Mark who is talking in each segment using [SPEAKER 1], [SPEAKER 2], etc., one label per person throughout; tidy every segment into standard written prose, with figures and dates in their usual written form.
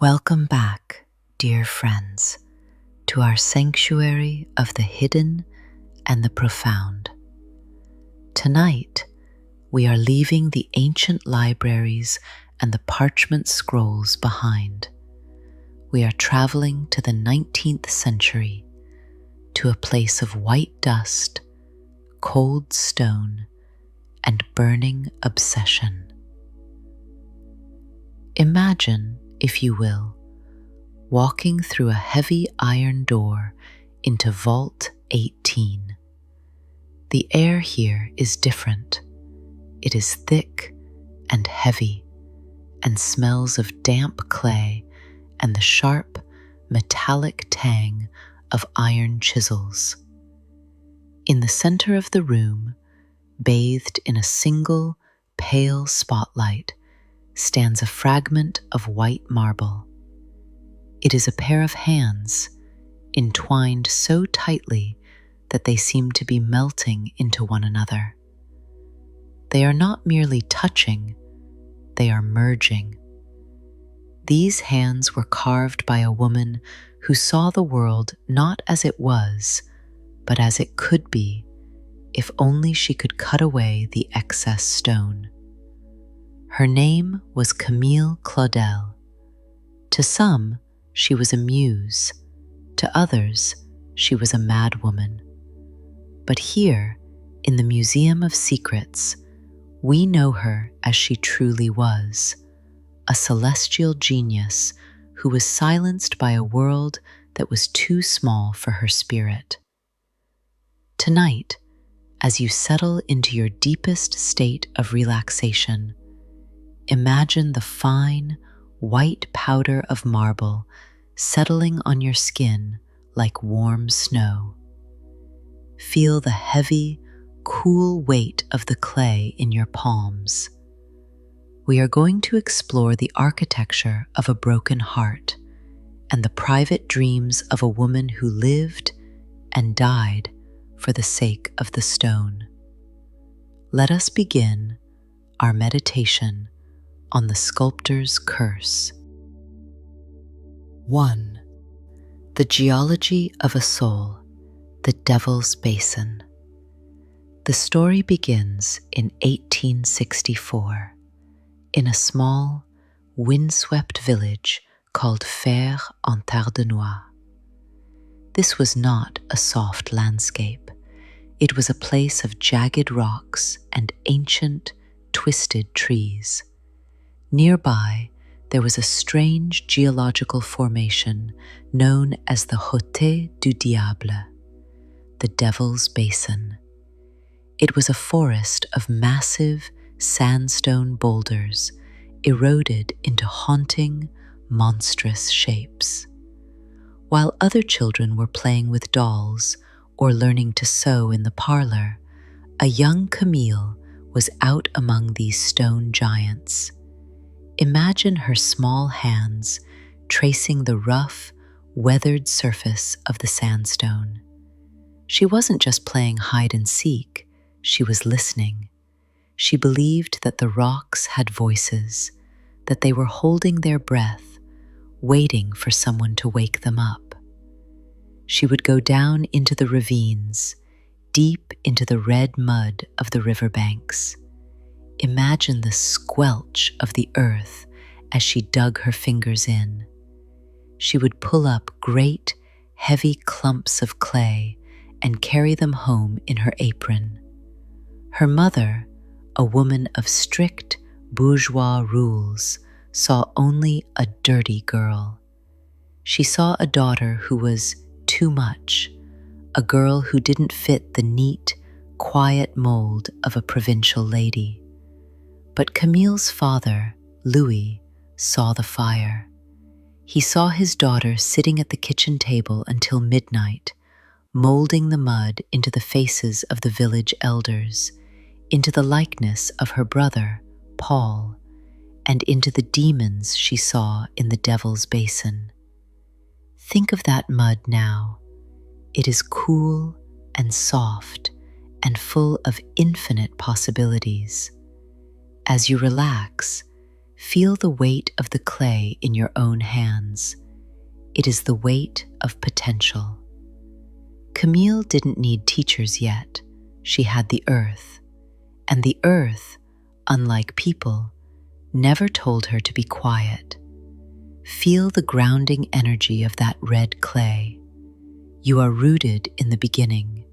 [SPEAKER 1] Welcome back, dear friends, to our sanctuary of the hidden and the profound. Tonight, we are leaving the ancient libraries and the parchment scrolls behind. We are traveling to the 19th century, to a place of white dust, cold stone, and burning obsession. Imagine, if you will, walking through a heavy iron door into Vault 18. The air here is different. It is thick and heavy and smells of damp clay and the sharp, metallic tang of iron chisels. In the center of the room, bathed in a single, pale spotlight, stands a fragment of white marble. It is a pair of hands, entwined so tightly that they seem to be melting into one another. They are not merely touching, they are merging. These hands were carved by a woman who saw the world not as it was, but as it could be, if only she could cut away the excess stone. Her name was Camille Claudel. To some, she was a muse. To others, she was a madwoman. But here, in the Museum of Secrets, we know her as she truly was, a celestial genius who was silenced by a world that was too small for her spirit. Tonight, as you settle into your deepest state of relaxation, imagine the fine, white powder of marble settling on your skin like warm snow. Feel the heavy, cool weight of the clay in your palms. We are going to explore the architecture of a broken heart and the private dreams of a woman who lived and died for the sake of the stone. Let us begin our meditation on the sculptor's curse. 1. The geology of a soul, the Devil's Basin. The story begins in 1864 in a small, windswept village called Fère-en-Tardenois. This was not a soft landscape. It was a place of jagged rocks and ancient, twisted trees. Nearby, there was a strange geological formation known as the Hotte du Diable, the Devil's Basin. It was a forest of massive sandstone boulders eroded into haunting, monstrous shapes. While other children were playing with dolls or learning to sew in the parlor, a young Camille was out among these stone giants. Imagine her small hands tracing the rough, weathered surface of the sandstone. She wasn't just playing hide and seek, she was listening. She believed that the rocks had voices, that they were holding their breath, waiting for someone to wake them up. She would go down into the ravines, deep into the red mud of the riverbanks. Imagine the squelch of the earth as she dug her fingers in. She would pull up great, heavy clumps of clay and carry them home in her apron. Her mother, a woman of strict bourgeois rules, saw only a dirty girl. She saw a daughter who was too much, a girl who didn't fit the neat, quiet mold of a provincial lady. But Camille's father, Louis, saw the fire. He saw his daughter sitting at the kitchen table until midnight, molding the mud into the faces of the village elders, into the likeness of her brother, Paul, and into the demons she saw in the Devil's Basin. Think of that mud now. It is cool and soft and full of infinite possibilities. As you relax, Feel the weight of the clay in your own hands. It is the weight of potential. Camille didn't need teachers yet. She had the earth. And the earth, unlike people, never told her to be quiet. Feel the grounding energy of that red clay. You are rooted in the beginning.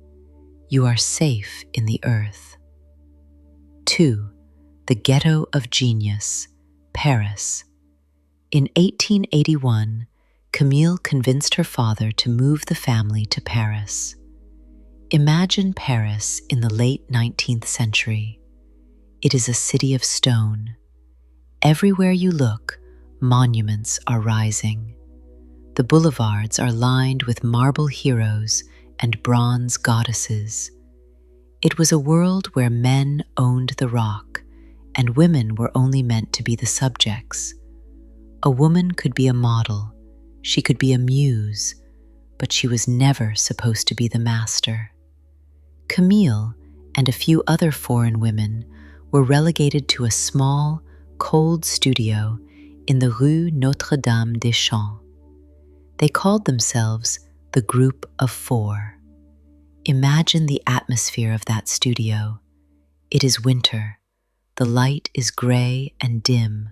[SPEAKER 1] You are safe in the earth. 2. The Ghetto of Genius, Paris. In 1881, Camille convinced her father to move the family to Paris. Imagine Paris in the late 19th century. It is a city of stone. Everywhere you look, monuments are rising. The boulevards are lined with marble heroes and bronze goddesses. It was a world where men owned the rock, and women were only meant to be the subjects. A woman could be a model, she could be a muse, but she was never supposed to be the master. Camille and a few other foreign women were relegated to a small, cold studio in the Rue Notre-Dame-des-Champs. They called themselves the Group of Four. Imagine the atmosphere of that studio. It is winter. The light is gray and dim.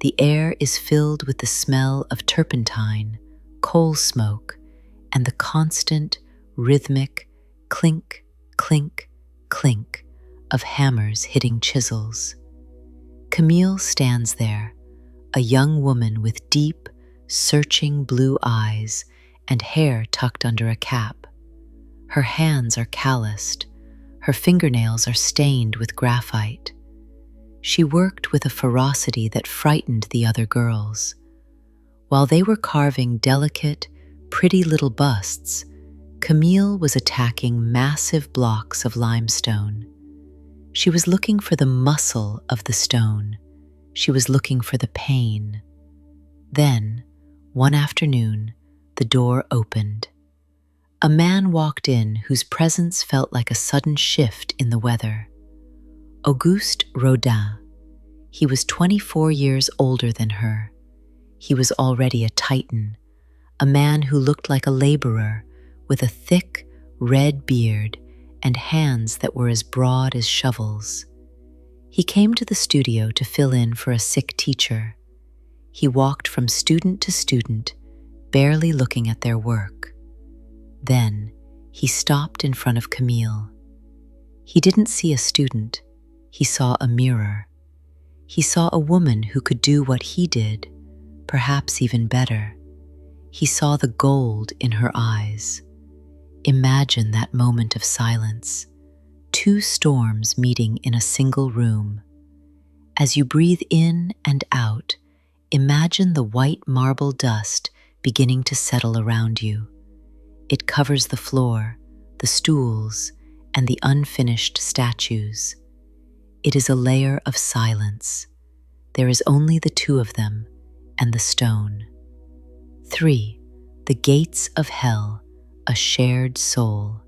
[SPEAKER 1] The air is filled with the smell of turpentine, coal smoke, and the constant, rhythmic clink, clink, clink of hammers hitting chisels. Camille stands there, a young woman with deep, searching blue eyes and hair tucked under a cap. Her hands are calloused. Her fingernails are stained with graphite. She worked with a ferocity that frightened the other girls. While they were carving delicate, pretty little busts, Camille was attacking massive blocks of limestone. She was looking for the muscle of the stone. She was looking for the pain. Then, one afternoon, the door opened. A man walked in whose presence felt like a sudden shift in the weather. Auguste Rodin. He was 24 years older than her. He was already a titan, a man who looked like a laborer with a thick, red beard and hands that were as broad as shovels. He came to the studio to fill in for a sick teacher. He walked from student to student, barely looking at their work. Then, he stopped in front of Camille. He didn't see a student. He saw a mirror. He saw a woman who could do what he did, perhaps even better. He saw the gold in her eyes. Imagine that moment of silence, two storms meeting in a single room. As you breathe in and out, imagine the white marble dust beginning to settle around you. It covers the floor, the stools, and the unfinished statues. It is a layer of silence. There is only the two of them and the stone. 3. The Gates of Hell, a Shared Soul.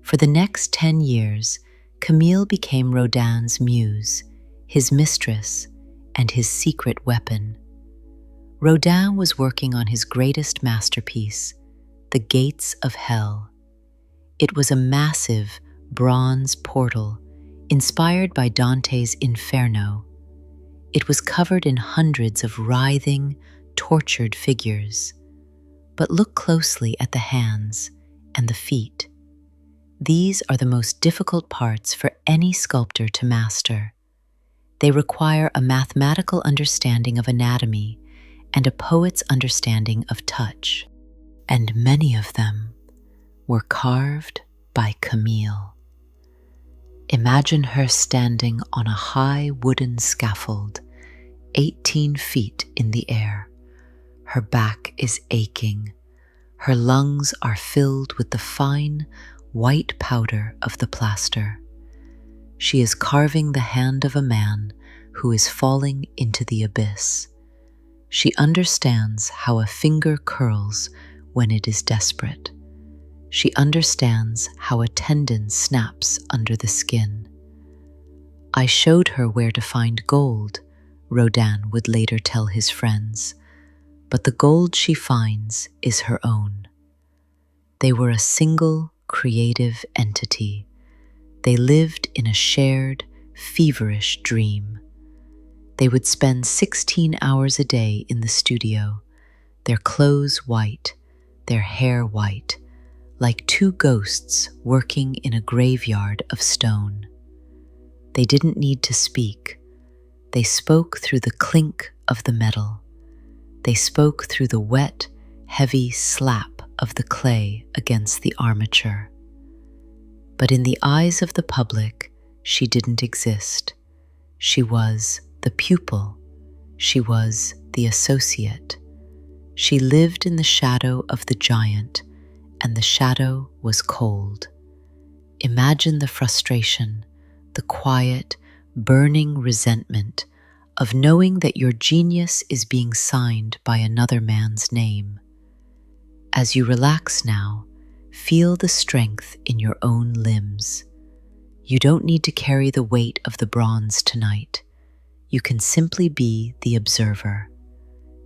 [SPEAKER 1] For the next 10 years, Camille became Rodin's muse, his mistress, and his secret weapon. Rodin was working on his greatest masterpiece, The Gates of Hell. It was a massive bronze portal inspired by Dante's Inferno. It was covered in hundreds of writhing, tortured figures. But look closely at the hands and the feet. These are the most difficult parts for any sculptor to master. They require a mathematical understanding of anatomy and a poet's understanding of touch. And many of them were carved by Camille. Imagine her standing on a high wooden scaffold, 18 feet in the air. Her back is aching. Her lungs are filled with the fine, white powder of the plaster. She is carving the hand of a man who is falling into the abyss. She understands how a finger curls when it is desperate. She understands how a tendon snaps under the skin. I showed her where to find gold, Rodin would later tell his friends, but the gold she finds is her own. They were a single, creative entity. They lived in a shared, feverish dream. They would spend 16 hours a day in the studio, their clothes white, their hair white, like two ghosts working in a graveyard of stone. They didn't need to speak. They spoke through the clink of the metal. They spoke through the wet, heavy slap of the clay against the armature. But in the eyes of the public, she didn't exist. She was the pupil. She was the associate. She lived in the shadow of the giant, and the shadow was cold. Imagine the frustration, the quiet, burning resentment of knowing that your genius is being signed by another man's name. As you relax now, feel the strength in your own limbs. You don't need to carry the weight of the bronze tonight. You can simply be the observer.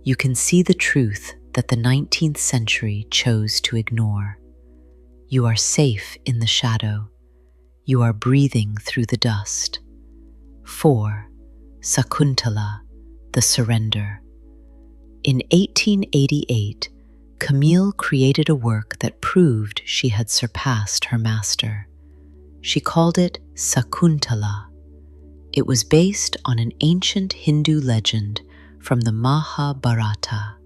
[SPEAKER 1] You can see the truth that the 19th century chose to ignore. You are safe in the shadow. You are breathing through the dust. 4. Sakuntala, the surrender. In 1888, Camille created a work that proved she had surpassed her master. She called it Sakuntala. It was based on an ancient Hindu legend from the Mahabharata.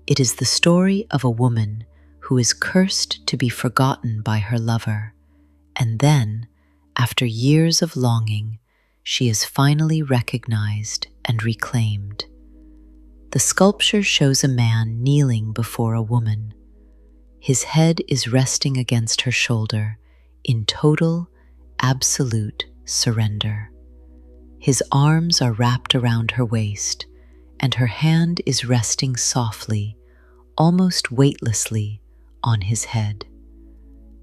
[SPEAKER 1] It is the story of a woman who is cursed to be forgotten by her lover, and then, after years of longing, she is finally recognized and reclaimed. The sculpture shows a man kneeling before a woman. His head is resting against her shoulder in total, absolute surrender. His arms are wrapped around her waist, and her hand is resting softly, almost weightlessly, on his head.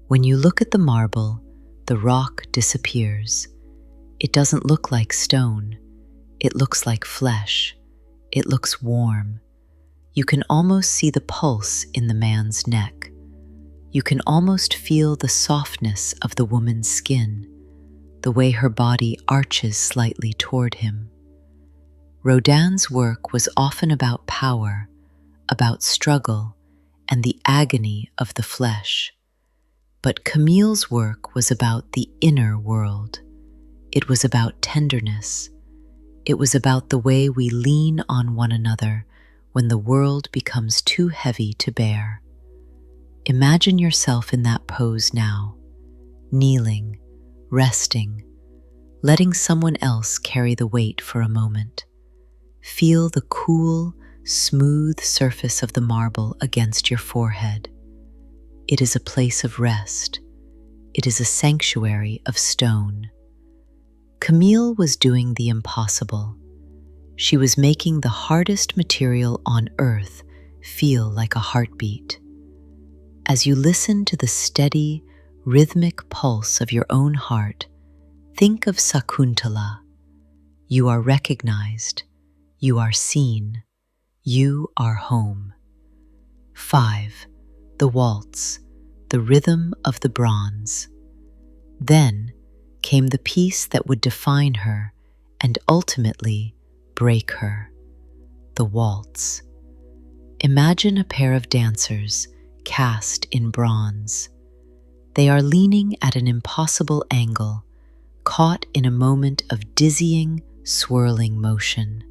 [SPEAKER 1] When you look at the marble, the rock disappears. It doesn't look like stone. It looks like flesh. It looks warm. You can almost see the pulse in the man's neck. You can almost feel the softness of the woman's skin, the way her body arches slightly toward him. Rodin's work was often about power, about struggle, and the agony of the flesh. But Camille's work was about the inner world. It was about tenderness. It was about the way we lean on one another when the world becomes too heavy to bear. Imagine yourself in that pose now, kneeling, resting, letting someone else carry the weight for a moment. Feel the cool, smooth surface of the marble against your forehead. It is a place of rest. It is a sanctuary of stone. Camille was doing the impossible. She was making the hardest material on earth feel like a heartbeat. As you listen to the steady, rhythmic pulse of your own heart, think of Sakuntala. You are recognized. You are seen. You are home. 5. The waltz, the rhythm of the bronze. Then came the piece that would define her and ultimately break her, the waltz. Imagine a pair of dancers cast in bronze. They are leaning at an impossible angle, caught in a moment of dizzying, swirling motion.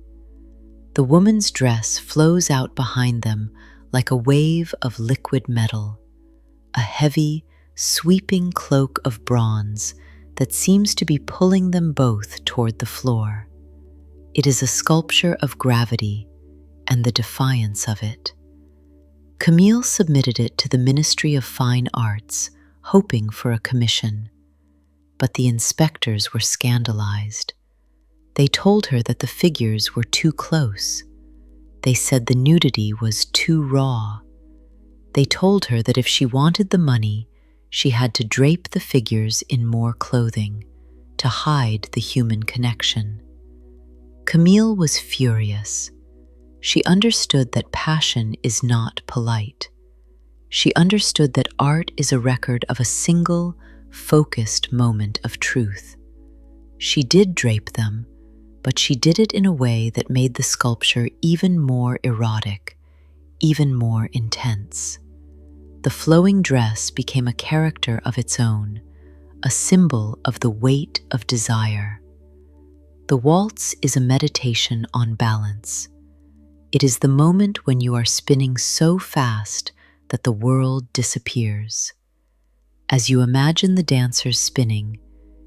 [SPEAKER 1] The woman's dress flows out behind them like a wave of liquid metal, a heavy, sweeping cloak of bronze that seems to be pulling them both toward the floor. It is a sculpture of gravity and the defiance of it. Camille submitted it to the Ministry of Fine Arts, hoping for a commission. But the inspectors were scandalized. They told her that the figures were too close. They said the nudity was too raw. They told her that if she wanted the money, she had to drape the figures in more clothing to hide the human connection. Camille was furious. She understood that passion is not polite. She understood that art is a record of a single, focused moment of truth. She did drape them, but she did it in a way that made the sculpture even more erotic, even more intense. The flowing dress became a character of its own, a symbol of the weight of desire. The waltz is a meditation on balance. It is the moment when you are spinning so fast that the world disappears. As you imagine the dancers spinning,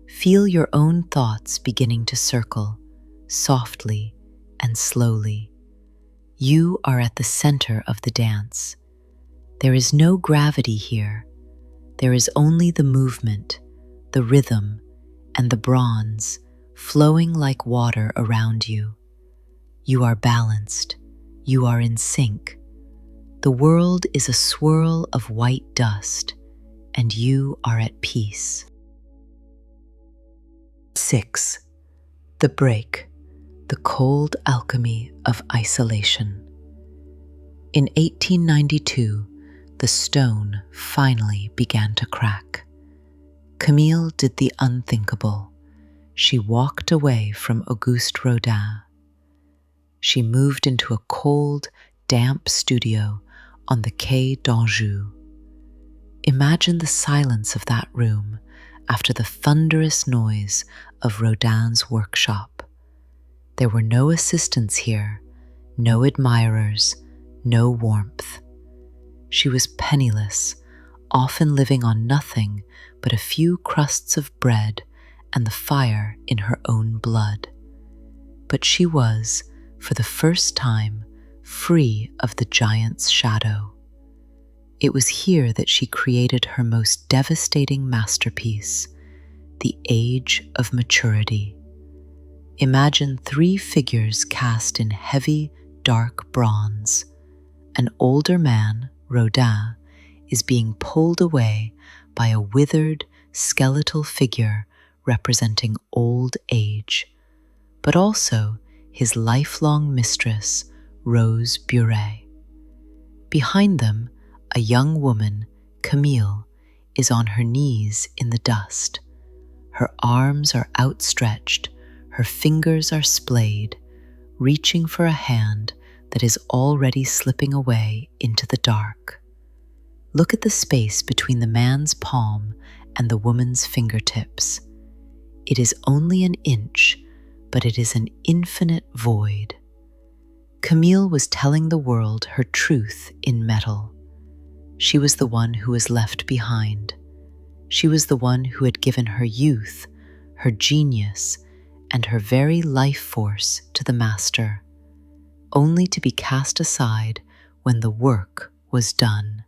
[SPEAKER 1] feel your own thoughts beginning to circle, softly and slowly. You are at the center of the dance. There is no gravity here. There is only the movement, the rhythm, and the bronze flowing like water around you. You are balanced. You are in sync. The world is a swirl of white dust, and you are at peace. 6. The break, the cold alchemy of isolation. In 1892, the stone finally began to crack. Camille did the unthinkable. She walked away from Auguste Rodin. She moved into a cold, damp studio on the Quai d'Anjou. Imagine the silence of that room after the thunderous noise of Rodin's workshop. There were no assistants here, no admirers, no warmth. She was penniless, often living on nothing but a few crusts of bread and the fire in her own blood. But she was, for the first time, free of the giant's shadow. It was here that she created her most devastating masterpiece, The Age of Maturity. Imagine 3 figures cast in heavy, dark bronze. An older man, Rodin, is being pulled away by a withered, skeletal figure representing old age, but also his lifelong mistress, Rose Buret. Behind them, a young woman, Camille, is on her knees in the dust. Her arms are outstretched, her fingers are splayed, reaching for a hand that is already slipping away into the dark. Look at the space between the man's palm and the woman's fingertips. It is only an inch, but it is an infinite void. Camille was telling the world her truth in metal. She was the one who was left behind. She was the one who had given her youth, her genius, and her very life force to the master, only to be cast aside when the work was done.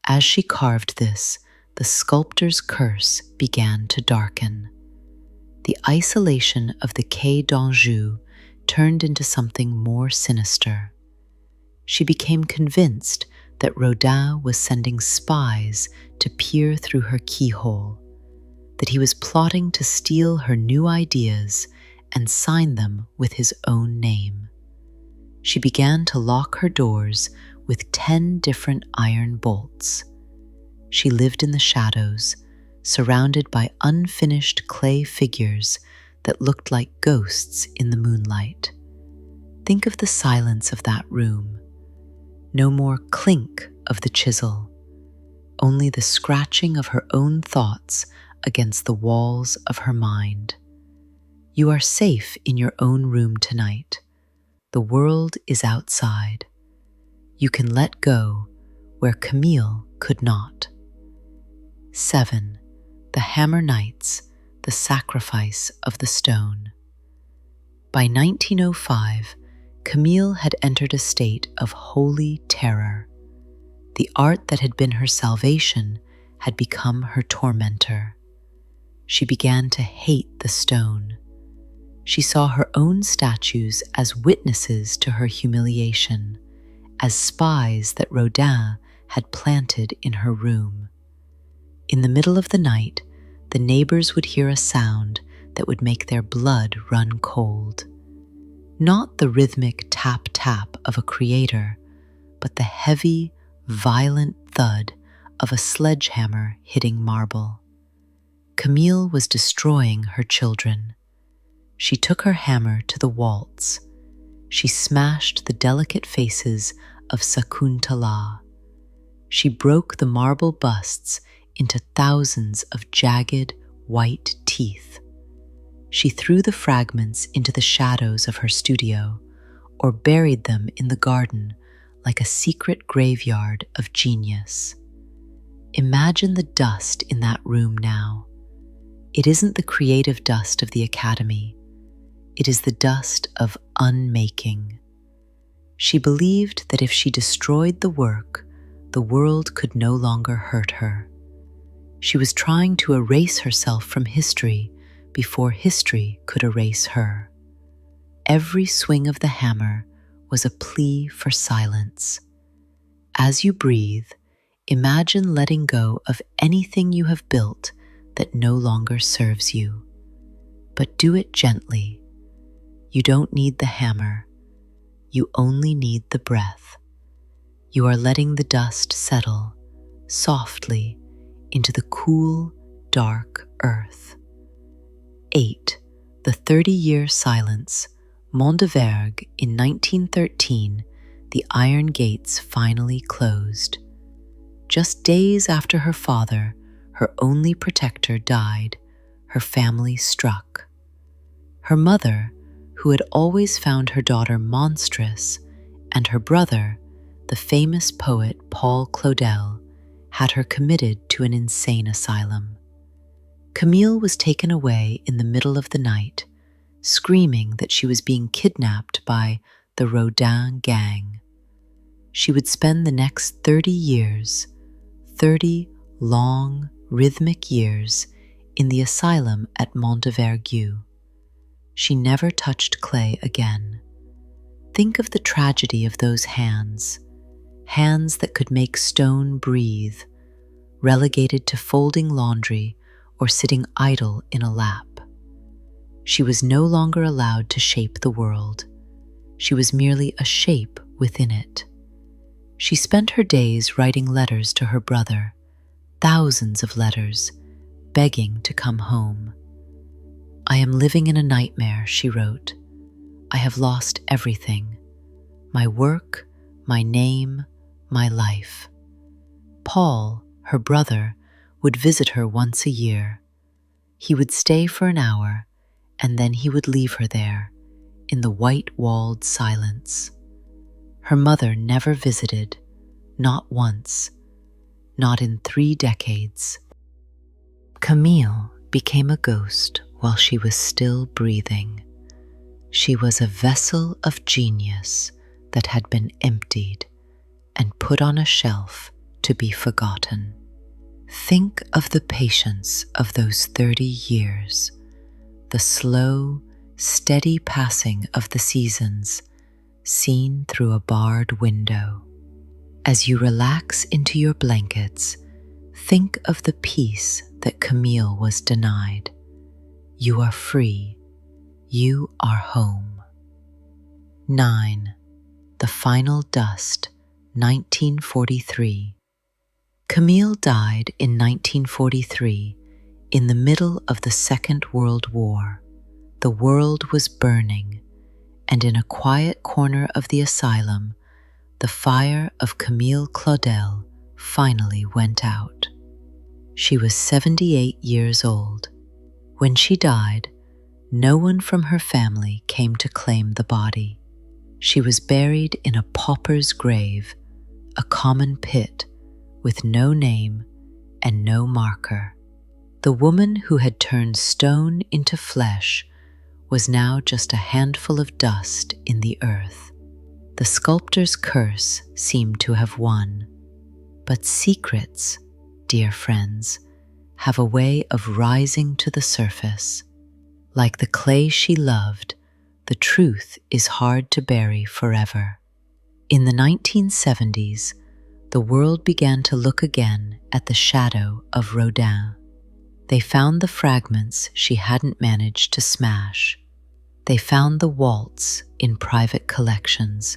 [SPEAKER 1] As she carved this, the sculptor's curse began to darken. The isolation of the Quai d'Anjou turned into something more sinister. She became convinced that Rodin was sending spies to peer through her keyhole, that he was plotting to steal her new ideas and sign them with his own name. She began to lock her doors with 10 different iron bolts. She lived in the shadows, surrounded by unfinished clay figures that looked like ghosts in the moonlight. Think of the silence of that room. No more clink of the chisel, only the scratching of her own thoughts against the walls of her mind. You are safe in your own room tonight. The world is outside. You can let go where Camille could not. 7. The Hammer Knights, the Sacrifice of the Stone. By 1905, Camille had entered a state of holy terror. The art that had been her salvation had become her tormentor. She began to hate the stone. She saw her own statues as witnesses to her humiliation, as spies that Rodin had planted in her room. In the middle of the night, the neighbors would hear a sound that would make their blood run cold. Not the rhythmic tap-tap of a creator, but the heavy, violent thud of a sledgehammer hitting marble. Camille was destroying her children. She took her hammer to the waltz. She smashed the delicate faces of Sakuntala. She broke the marble busts into thousands of jagged, white teeth. She threw the fragments into the shadows of her studio or buried them in the garden like a secret graveyard of genius. Imagine the dust in that room now. It isn't the creative dust of the academy. It is the dust of unmaking. She believed that if she destroyed the work, the world could no longer hurt her. She was trying to erase herself from history before history could erase her. Every swing of the hammer was a plea for silence. As you breathe, imagine letting go of anything you have built that no longer serves you. But do it gently. You don't need the hammer. You only need the breath. You are letting the dust settle softly into the cool, dark earth. 8. The 30-year silence. Mondevergue, in 1913, the iron gates finally closed. Just days after her father, her only protector, died, her family struck. Her mother, who had always found her daughter monstrous, and her brother, the famous poet Paul Claudel, had her committed to an insane asylum. Camille was taken away in the middle of the night, screaming that she was being kidnapped by the Rodin gang. She would spend the next 30 years, 30 long, rhythmic years, in the asylum at Mondevergue. She never touched clay again. Think of the tragedy of those hands, hands that could make stone breathe, relegated to folding laundry or sitting idle in a lap. She was no longer allowed to shape the world. She was merely a shape within it. She spent her days writing letters to her brother, thousands of letters, begging to come home. "I am living in a nightmare," she wrote. "I have lost everything. My work, my name, my life." Paul, her brother, would visit her once a year. He would stay for an hour, and then he would leave her there, in the white-walled silence. Her mother never visited, not once, not in 3 decades. Camille became a ghost while she was still breathing. She was a vessel of genius that had been emptied and put on a shelf to be forgotten. Think of the patience of those 30 years, the slow, steady passing of the seasons seen through a barred window. As you relax into your blankets, think of the peace that Camille was denied. You are free. You are home. 9. The Final Dust, 1943. Camille died in 1943 in the middle of the Second World War. The world was burning, and in a quiet corner of the asylum, the fire of Camille Claudel finally went out. She was 78 years old. When she died, no one from her family came to claim the body. She was buried in a pauper's grave, a common pit with no name and no marker. The woman who had turned stone into flesh was now just a handful of dust in the earth. The sculptor's curse seemed to have won. But secrets, dear friends, have a way of rising to the surface. Like the clay she loved, the truth is hard to bury forever. In the 1970s, the world began to look again at the shadow of Rodin. They found the fragments she hadn't managed to smash. They found the waltz in private collections,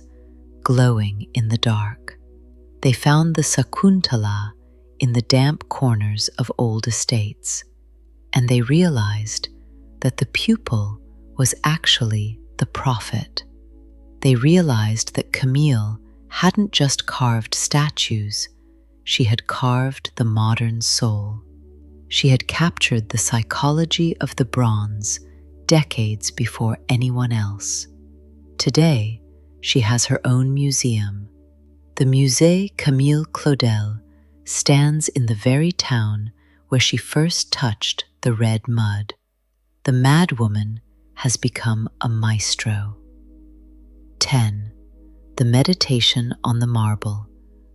[SPEAKER 1] glowing in the dark. They found the Sakuntala in the damp corners of old estates, and they realized that the pupil was actually the prophet. They realized that Camille hadn't just carved statues, she had carved the modern soul. She had captured the psychology of the bronze decades before anyone else. Today, she has her own museum. The Musée Camille Claudel stands in the very town where she first touched the red mud. The madwoman has become a maestro. 10. The meditation on the marble,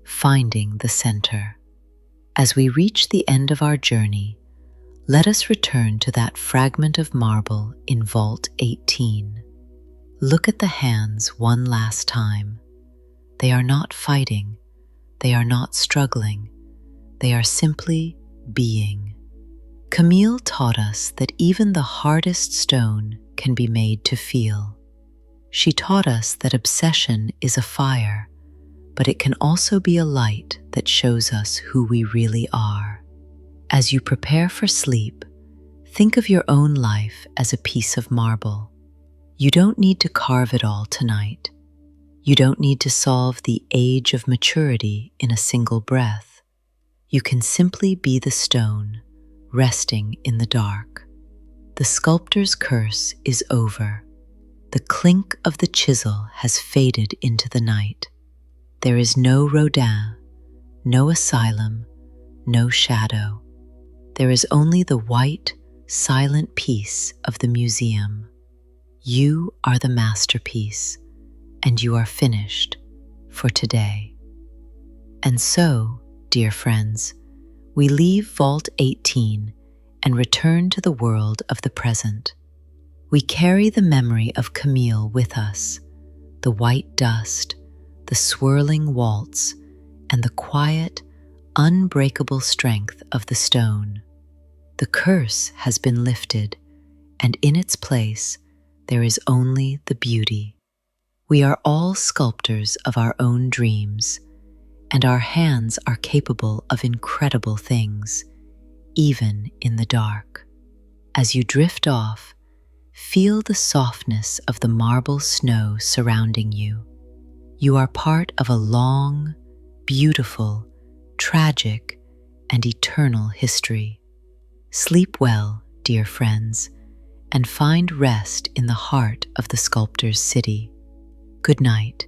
[SPEAKER 1] finding the center. As we reach the end of our journey, let us return to that fragment of marble in Vault 18. Look at the hands one last time. They are not fighting, they are not struggling, they are simply being. Camille taught us that even the hardest stone can be made to feel. She taught us that obsession is a fire, but it can also be a light that shows us who we really are. As you prepare for sleep, think of your own life as a piece of marble. You don't need to carve it all tonight. You don't need to solve the age of maturity in a single breath. You can simply be the stone, resting in the dark. The sculptor's curse is over. The clink of the chisel has faded into the night. There is no Rodin, no asylum, no shadow. There is only the white, silent peace of the museum. You are the masterpiece, and you are finished for today. And so, dear friends, we leave Vault 18 and return to the world of the present. We carry the memory of Camille with us, the white dust, the swirling waltz, and the quiet, unbreakable strength of the stone. The curse has been lifted, and in its place, there is only the beauty. We are all sculptors of our own dreams, and our hands are capable of incredible things, even in the dark. As you drift off, feel the softness of the marble snow surrounding you. You are part of a long, beautiful, tragic, and eternal history. Sleep well, dear friends, and find rest in the heart of the sculptor's city. Good night.